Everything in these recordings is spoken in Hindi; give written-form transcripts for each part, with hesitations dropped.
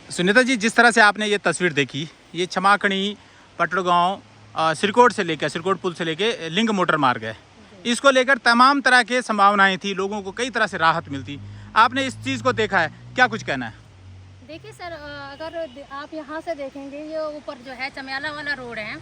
सुनीता जी, जिस तरह से आपने ये तस्वीर देखी, ये छमाकणी पटड़गांव सिरकोट से लेकर सिरकोट पुल से लेकर लिंक मोटर मार्ग है। इसको लेकर तमाम तरह के संभावनाएं थी, लोगों को कई तरह से राहत मिलती। आपने इस चीज़ को देखा है, क्या कुछ कहना है? देखिए सर, अगर आप यहाँ से देखेंगे, ये ऊपर जो है चमियाला वाला रोड है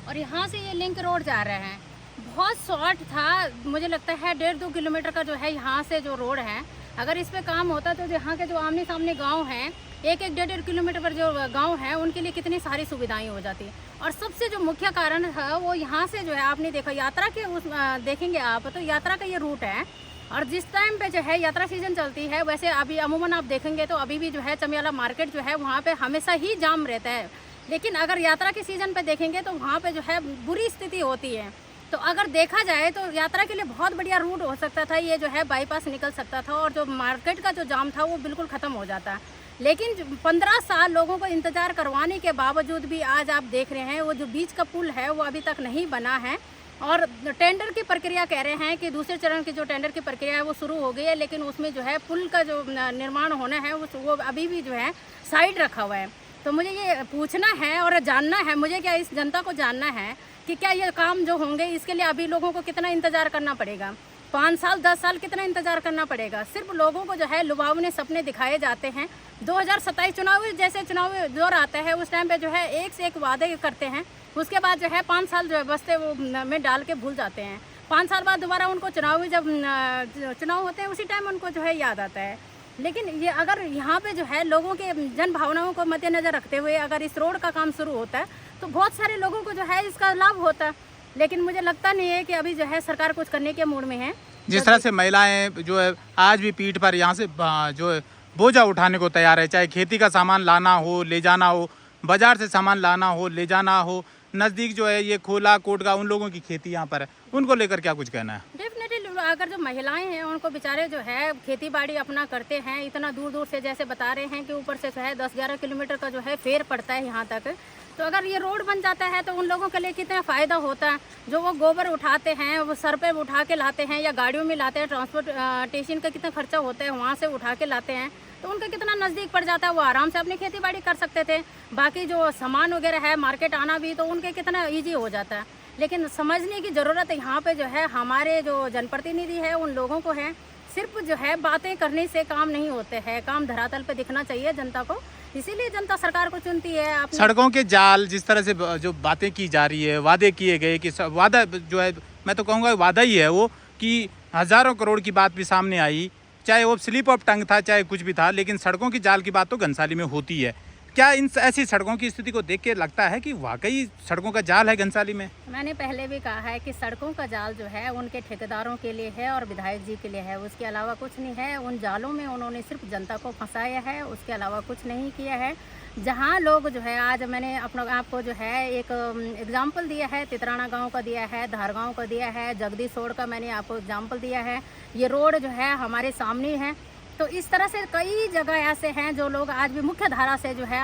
और यहाँ से ये लिंक रोड जा रहे हैं। बहुत शॉर्ट था, मुझे लगता है 1.5-2 किलोमीटर का जो है यहाँ से जो रोड है। अगर इस पे काम होता तो यहाँ के जो आमने सामने गांव हैं, 1-1.5 किलोमीटर पर जो गांव हैं, उनके लिए कितनी सारी सुविधाएं हो जाती। और सबसे जो मुख्य कारण था वो यहाँ से जो है, आपने देखा यात्रा के उस देखेंगे आप तो यात्रा का ये रूट है। और जिस टाइम पे जो है यात्रा सीजन चलती है, वैसे अभी अमूमन आप देखेंगे तो अभी भी जो है चमियाला मार्केट जो है वहाँ पे हमेशा ही जाम रहता है। लेकिन अगर यात्रा के सीज़न पे देखेंगे तो वहाँ पे जो है बुरी स्थिति होती है। तो अगर देखा जाए तो यात्रा के लिए बहुत बढ़िया रूट हो सकता था, ये जो है बाईपास निकल सकता था और जो मार्केट का जो जाम था वो बिल्कुल ख़त्म हो जाता। लेकिन 15 साल लोगों को इंतज़ार करवाने के बावजूद भी आज आप देख रहे हैं वो जो बीच का पुल है वो अभी तक नहीं बना है। और टेंडर की प्रक्रिया कह रहे हैं कि दूसरे चरण की जो टेंडर की प्रक्रिया है वो शुरू हो गई है, लेकिन उसमें जो है पुल का जो निर्माण होना है वो अभी भी जो है साइड रखा हुआ है। तो मुझे ये पूछना है और जानना है, मुझे क्या इस जनता को जानना है कि क्या ये काम जो होंगे इसके लिए अभी लोगों को कितना इंतज़ार करना पड़ेगा? 5 साल 10 साल कितना इंतज़ार करना पड़ेगा? सिर्फ लोगों को जो है लुभावने सपने दिखाए जाते हैं। 2027 चुनाव जैसे चुनावी दौर आता है उस टाइम पे जो है एक से एक वादे करते हैं, उसके बाद जो है 5 साल जो है बस्ते वो में डाल के भूल जाते हैं। 5 साल बाद दोबारा उनको जब चुनाव होते हैं उसी टाइम उनको जो है याद आता है। लेकिन ये अगर यहाँ पे जो है लोगों के जन भावनाओं को मद्देनज़र रखते हुए अगर इस रोड का काम शुरू होता है तो बहुत सारे लोगों को जो है इसका लाभ होता है। लेकिन मुझे लगता नहीं है कि अभी जो है सरकार कुछ करने के मूड में है। जिस तरह से महिलाएं जो है आज भी पीठ पर यहाँ से जो है बोझा उठाने को तैयार है, चाहे खेती का सामान लाना हो, ले जाना हो, बाजार से सामान लाना हो, ले जाना हो, नज़दीक जो है ये खोला कोट का उन लोगों की खेती यहाँ पर है, उनको लेकर क्या कुछ कहना है? डेफिनेटली अगर जो महिलाएं हैं उनको बेचारे जो है खेती बाड़ी अपना करते हैं, इतना दूर दूर से जैसे बता रहे हैं कि ऊपर से जो है 10-11 किलोमीटर का जो है फेर पड़ता है यहाँ तक। तो अगर ये रोड बन जाता है तो उन लोगों के लिए कितना फ़ायदा होता है। जो वो गोबर उठाते हैं, वो सर पे उठा के लाते हैं या गाड़ियों में लाते हैं, ट्रांसपोर्टेशन का कितना खर्चा होता है, वहाँ से उठा के लाते हैं, तो उनका कितना नज़दीक पड़ जाता है। वो आराम से अपनी खेती बाड़ी कर सकते थे। बाकी जो सामान वगैरह है मार्केट आना भी तो उनके कितना ईजी हो जाता है। लेकिन समझने की ज़रूरत यहाँ पे जो है हमारे जो जनप्रतिनिधि है उन लोगों को है। सिर्फ जो है बातें करने से काम नहीं होते हैं, काम धरातल पे दिखना चाहिए जनता को। इसीलिए जनता सरकार को चुनती है। सड़कों के जाल जिस तरह से जो बातें की जा रही है, वादे किए गए कि वादा जो है, मैं तो कहूँगा वादा ही है वो, कि हज़ारों करोड़ की बात भी सामने आई, चाहे वो स्लिप ऑफ टंग था चाहे कुछ भी था, लेकिन सड़कों की जाल की बात तो घनसाली में होती है। क्या इन ऐसी सड़कों की स्थिति को देख के लगता है कि वाकई सड़कों का जाल है घनसाली में? मैंने पहले भी कहा है कि सड़कों का जाल जो है उनके ठेकेदारों के लिए है और विधायक जी के लिए है, उसके अलावा कुछ नहीं है। उन जालों में उन्होंने सिर्फ जनता को फंसाया है, उसके अलावा कुछ नहीं किया है। जहाँ लोग जो है, आज मैंने अपना आपको जो है एक एग्जाम्पल दिया है, तितराना गांव का दिया है, धार गांव का दिया है, जगदीश रोड का मैंने आपको एग्जाम्पल दिया है। ये रोड जो है हमारे सामने है। तो इस तरह से कई जगह ऐसे हैं जो लोग आज भी मुख्य धारा से जो है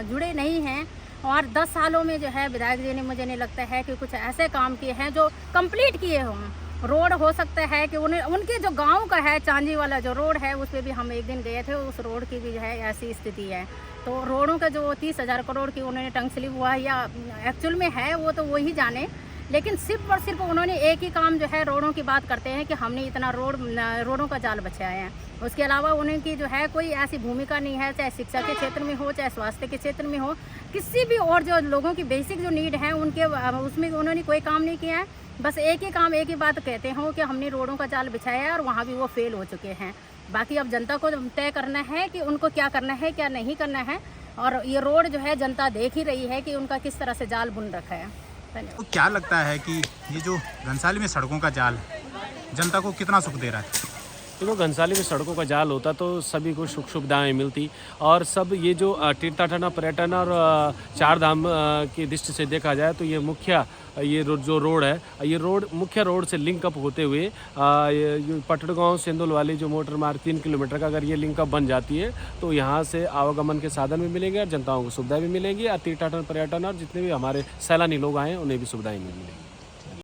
जुड़े नहीं हैं। और 10 सालों में जो है विधायक जी ने, मुझे नहीं लगता है कि कुछ ऐसे काम किए हैं जो कंप्लीट किए हों। रोड हो सकता है कि उनके जो गांव का है चांदी वाला जो रोड है उस पर भी हम एक दिन गए थे, उस रोड की भी जो है ऐसी स्थिति है। तो रोडों का जो 30,000 करोड़ की उन्होंने टंग स्लिप हुआ या एक्चुअल में है वो तो वही जाने। लेकिन सिर्फ और सिर्फ उन्होंने एक ही काम जो है रोडों की बात करते हैं कि हमने इतना रोडों का जाल बचाया है। उसके अलावा उनकी जो है कोई ऐसी भूमिका नहीं है, चाहे शिक्षा के क्षेत्र में हो, चाहे स्वास्थ्य के क्षेत्र में हो, किसी भी और जो लोगों की बेसिक जो नीड है उनके उसमें उन्होंने कोई काम नहीं किया है। बस एक ही काम, एक ही बात कहते हो कि हमने रोडों का जाल बिछाया है और वहाँ भी वो फेल हो चुके हैं। बाकी अब जनता को तय करना है कि उनको क्या करना है क्या नहीं करना है। और ये रोड जो है जनता देख ही रही है कि उनका किस तरह से जाल बुन रखा है। तो क्या लगता है कि ये जो घनसाली में सड़कों का जाल जनता को कितना सुख दे रहा है? देखो, घनसाली में सड़कों का जाल होता तो सभी को सुख सुविधाएँ मिलती और सब ये जो तीर्थाटन पर्यटन और चार धाम की दृष्टि से देखा जाए तो ये जो रोड है, ये रोड मुख्य रोड से लिंक अप होते हुए पटड़गांव सेंदुल वाली जो मोटर मार्ग 3 किलोमीटर का अगर ये लिंक अप बन जाती है तो यहाँ से आवागमन के साधन भी मिलेंगे और जनताओं को सुविधाएं भी मिलेंगी और तीर्थाटन पर्यटन और जितने भी हमारे सैलानी लोग आए उन्हें भी सुविधाएं मिलेंगी।